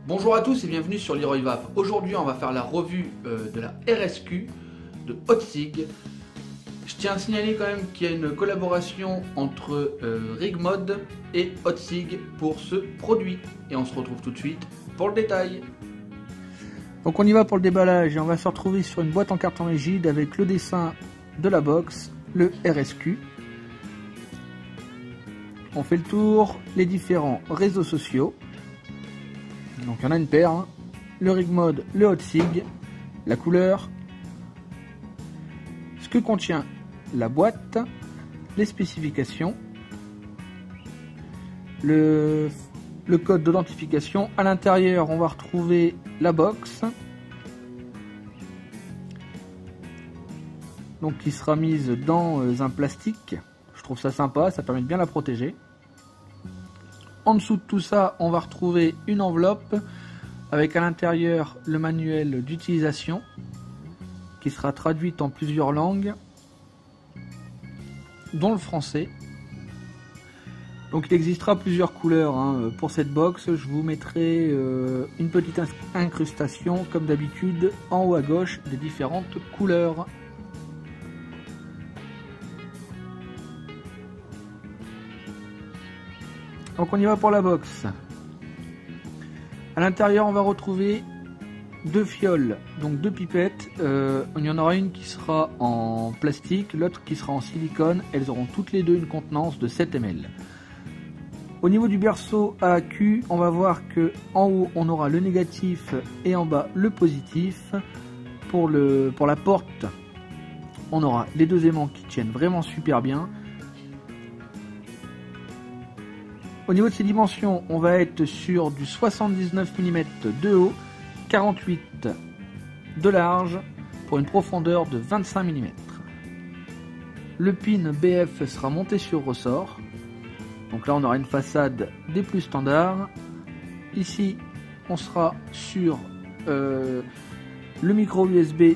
Bonjour à tous et bienvenue sur Leroy Vape. Aujourd'hui on va faire la revue de la RSQ de Hotsig. Je tiens à signaler quand même qu'il y a une collaboration entre Rigmod et Hotsig pour ce produit. Et on se retrouve tout de suite pour le détail. Donc on y va pour le déballage et on va se retrouver sur une boîte en carton rigide avec le dessin de la box, le RSQ. On fait le tour, les différents réseaux sociaux. Donc il y en a une paire, hein. Le Rigmod, le Hotsig, la couleur, ce que contient la boîte, les spécifications, le code d'identification. À l'intérieur, on va retrouver la box, donc qui sera mise dans un plastique. Je trouve ça sympa, ça permet de bien la protéger. En dessous de tout ça, on va retrouver une enveloppe avec à l'intérieur le manuel d'utilisation qui sera traduite en plusieurs langues, dont le français. Donc il existera plusieurs couleurs pour cette box. Je vous mettrai une petite incrustation comme d'habitude en haut à gauche des différentes couleurs. Donc on y va pour la box. À l'intérieur on va retrouver deux fioles, donc deux pipettes. Il y en aura une qui sera en plastique, l'autre qui sera en silicone. Elles auront toutes les deux une contenance de 7 ml. Au niveau du berceau AQ, on va voir que en haut on aura le négatif et en bas le positif. Pour la porte, on aura les deux aimants qui tiennent vraiment super bien. Au niveau de ses dimensions, on va être sur du 79 mm de haut, 48 de large, pour une profondeur de 25 mm. Le pin BF sera monté sur ressort. Donc là, on aura une façade des plus standards. Ici, on sera sur le micro USB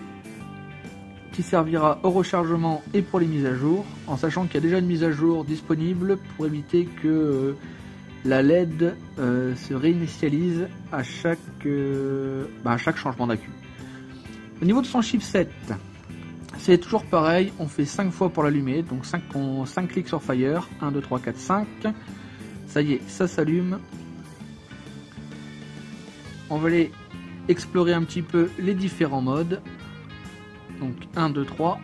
qui servira au rechargement et pour les mises à jour, en sachant qu'il y a déjà une mise à jour disponible pour éviter que la LED se réinitialise à chaque changement d'accu. Au niveau de son chipset, c'est toujours pareil, on fait 5 fois pour l'allumer, donc 5 clics sur Fire, 1, 2, 3, 4, 5, ça y est, ça s'allume. On va aller explorer un petit peu les différents modes, donc 1, 2, 3.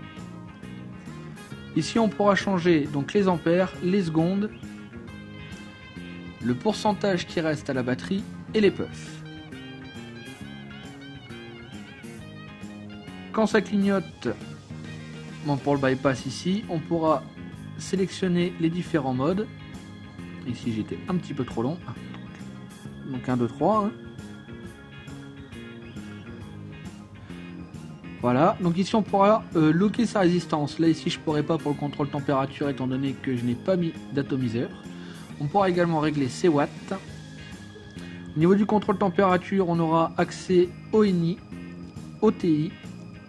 Ici on pourra changer donc les ampères, les secondes, le pourcentage qui reste à la batterie et les puffs. Quand ça clignote, pour le bypass ici, on pourra sélectionner les différents modes. Ici j'étais un petit peu trop long. Donc 1, 2, 3. Voilà, donc ici on pourra locker sa résistance. Là ici je pourrais pas pour le contrôle température étant donné que je n'ai pas mis d'atomiseur. On pourra également régler ses watts. Au niveau du contrôle température, on aura accès au NI, au TI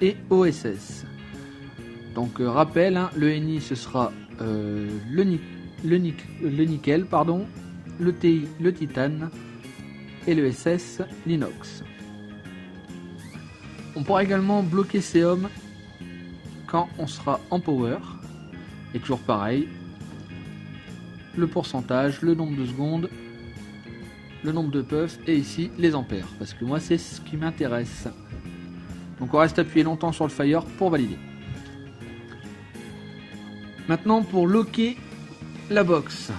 et au SS. Donc rappel, le NI ce sera le nickel, le TI le titane et le SS l'inox. On pourra également bloquer ses ohms quand on sera en power. Et toujours pareil, le pourcentage, le nombre de secondes, le nombre de puffs et ici les ampères, parce que moi c'est ce qui m'intéresse. Donc on reste appuyé longtemps sur le Fire pour valider. Maintenant pour locker la box,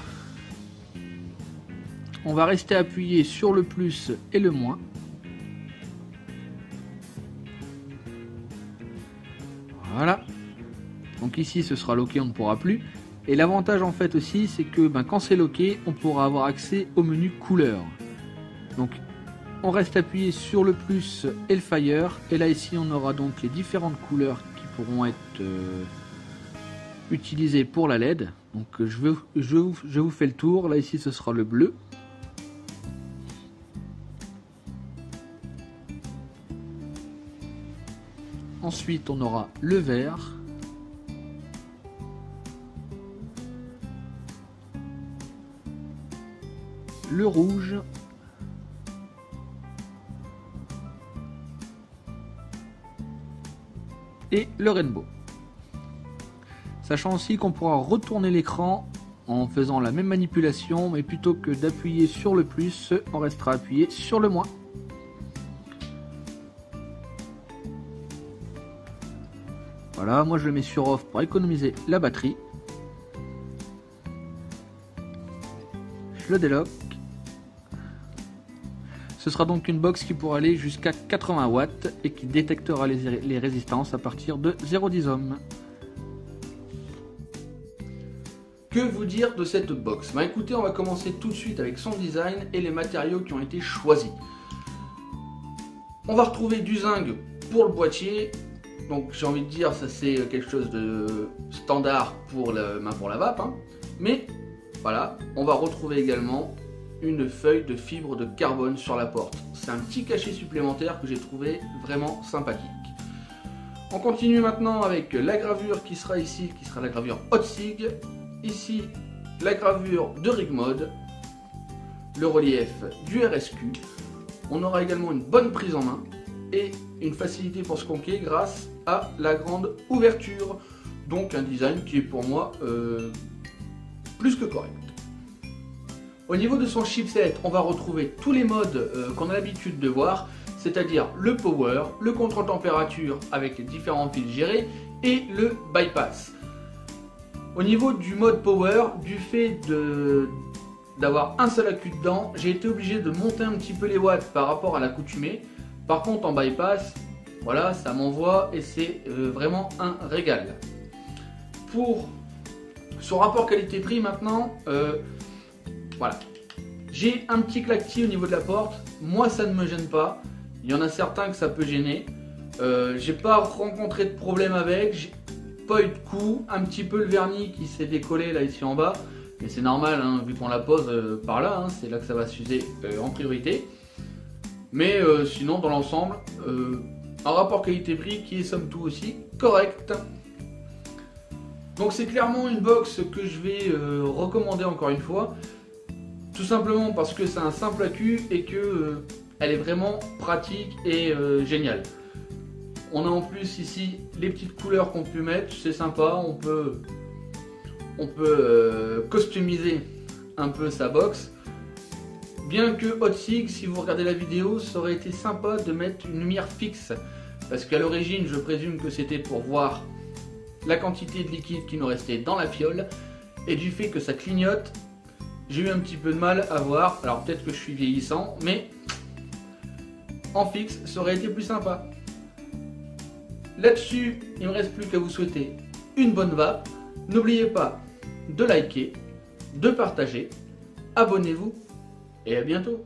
on va rester appuyé sur le plus et le moins. Voilà. Donc ici ce sera locké, on ne pourra plus. Et l'avantage en fait aussi, c'est que quand c'est locké, on pourra avoir accès au menu couleur. Donc on reste appuyé sur le plus et le Fire. Et là ici on aura donc les différentes couleurs qui pourront être utilisées pour la LED. Donc je vous fais le tour. Là ici ce sera le bleu. Ensuite on aura le vert. Le rouge, et le Rainbow. Sachant aussi qu'on pourra retourner l'écran en faisant la même manipulation, mais plutôt que d'appuyer sur le plus, on restera appuyé sur le moins. Voilà, moi je le mets sur off pour économiser la batterie. Je le déloque. Ce sera donc une box qui pourra aller jusqu'à 80 watts et qui détectera les résistances à partir de 0,10 ohms. Que vous dire de cette box? Bah écoutez, on va commencer tout de suite avec son design et les matériaux qui ont été choisis. On va retrouver du zinc pour le boîtier. Donc j'ai envie de dire, ça c'est quelque chose de standard pour la vape. Hein. Mais voilà, on va retrouver également une feuille de fibre de carbone sur la porte. C'est un petit cachet supplémentaire que j'ai trouvé vraiment sympathique. On continue maintenant avec la gravure qui sera ici, qui sera la gravure Hotzig. Ici, la gravure de Rigmod, le relief du RSQ. On aura également une bonne prise en main et une facilité pour se conquer grâce à la grande ouverture. Donc un design qui est pour moi plus que correct. Au niveau de son chipset, on va retrouver tous les modes qu'on a l'habitude de voir, c'est-à-dire le power, le contrôle température avec les différents fils gérés et le bypass. Au niveau du mode power, du fait d'avoir un seul accu dedans, j'ai été obligé de monter un petit peu les watts par rapport à l'accoutumée. Par contre en bypass, voilà, ça m'envoie et c'est vraiment un régal. Pour son rapport qualité-prix maintenant, voilà. J'ai un petit claquetis au niveau de la porte, moi ça ne me gêne pas, il y en a certains que ça peut gêner. J'ai pas rencontré de problème avec, j'ai pas eu de coup, un petit peu le vernis qui s'est décollé là ici en bas, mais c'est normal hein, vu qu'on la pose par là, hein, c'est là que ça va s'user en priorité. Mais sinon dans l'ensemble, un rapport qualité-prix qui est somme toute aussi correct. Donc c'est clairement une box que je vais recommander encore une fois, tout simplement parce que c'est un simple accu et que elle est vraiment pratique et géniale. On a en plus ici les petites couleurs qu'on peut mettre, c'est sympa, on peut customiser un peu sa box. Bien que Hotzig, si vous regardez la vidéo, ça aurait été sympa de mettre une lumière fixe. Parce qu'à l'origine, je présume que c'était pour voir la quantité de liquide qui nous restait dans la fiole. Et du fait que ça clignote, j'ai eu un petit peu de mal à voir. Alors peut-être que je suis vieillissant, mais en fixe, ça aurait été plus sympa. Là-dessus, il ne me reste plus qu'à vous souhaiter une bonne vape. N'oubliez pas de liker, de partager, abonnez-vous et à bientôt.